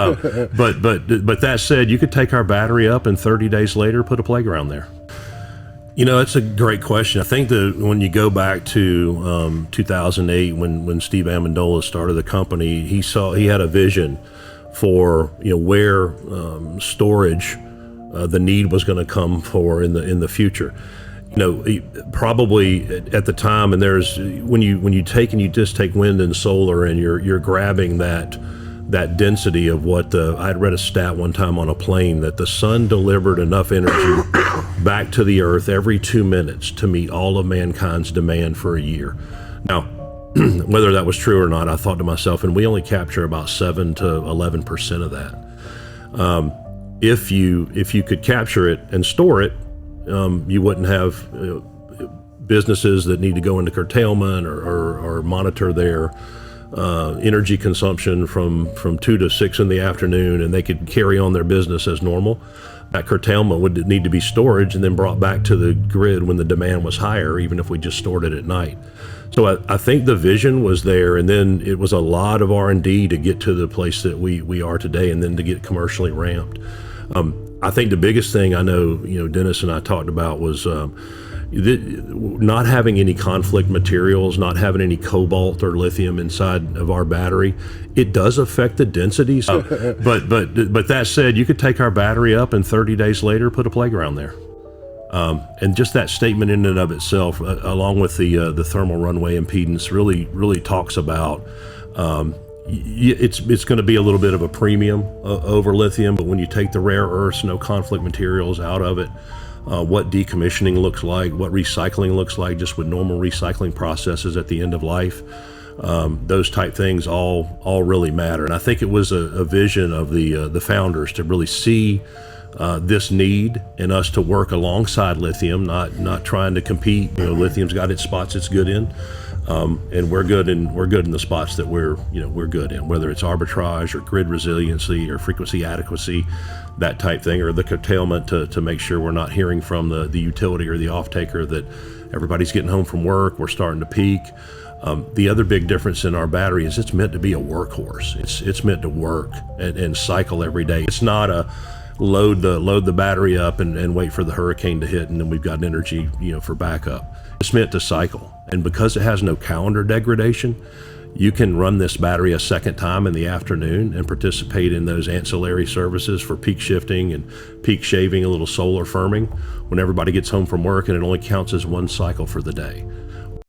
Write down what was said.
But that said, you could take our battery up and 30 days later put a playground there. You know, that's a great question. I think that when you go back to 2008, when Steve Amendola started the company, he had a vision for, you know, where storage the need was going to come for in the future. You know, probably at the time, and there's when you just take wind and solar, and you're grabbing that density of what I'd read a stat one time on a plane that the sun delivered enough energy back to the earth every 2 minutes to meet all of mankind's demand for a year. Now, whether that was true or not, I thought to myself, and we only capture about 7 to 11% of that. If you could capture it and store it, you wouldn't have businesses that need to go into curtailment or monitor their energy consumption from 2 to 6 in the afternoon, and they could carry on their business as normal. That curtailment would need to be storage and then brought back to the grid when the demand was higher, even if we just stored it at night. So I think the vision was there, and then it was a lot of R&D to get to the place that we are today, and then to get commercially ramped. I think the biggest thing I know, Dennis and I talked about was not having any conflict materials, not having any cobalt or lithium inside of our battery. It does affect the densities, but that said, you could take our battery up and 30 days later put a playground there. And just that statement in and of itself, along with the thermal runway impedance, really talks about it's going to be a little bit of a premium over lithium, but when you take the rare earths, no conflict materials out of it, what decommissioning looks like, what recycling looks like just with normal recycling processes at the end of life, those type things all really matter. And I think it was a vision of the founders to really see this need and us to work alongside lithium, not trying to compete. Lithium's got its spots it's good in, and we're good in the spots that we're good in, whether it's arbitrage or grid resiliency or frequency adequacy, that type thing, or the curtailment to make sure we're not hearing from the utility or the off-taker that everybody's getting home from work, we're starting to peak. The other big difference in our battery is it's meant to be a workhorse. It's meant to work and cycle every day. It's not a load the battery up and wait for the hurricane to hit and then we've got energy for backup. It's meant to cycle, and because it has no calendar degradation, you can run this battery a second time in the afternoon and participate in those ancillary services for peak shifting and peak shaving, a little solar firming when everybody gets home from work, and it only counts as one cycle for the day.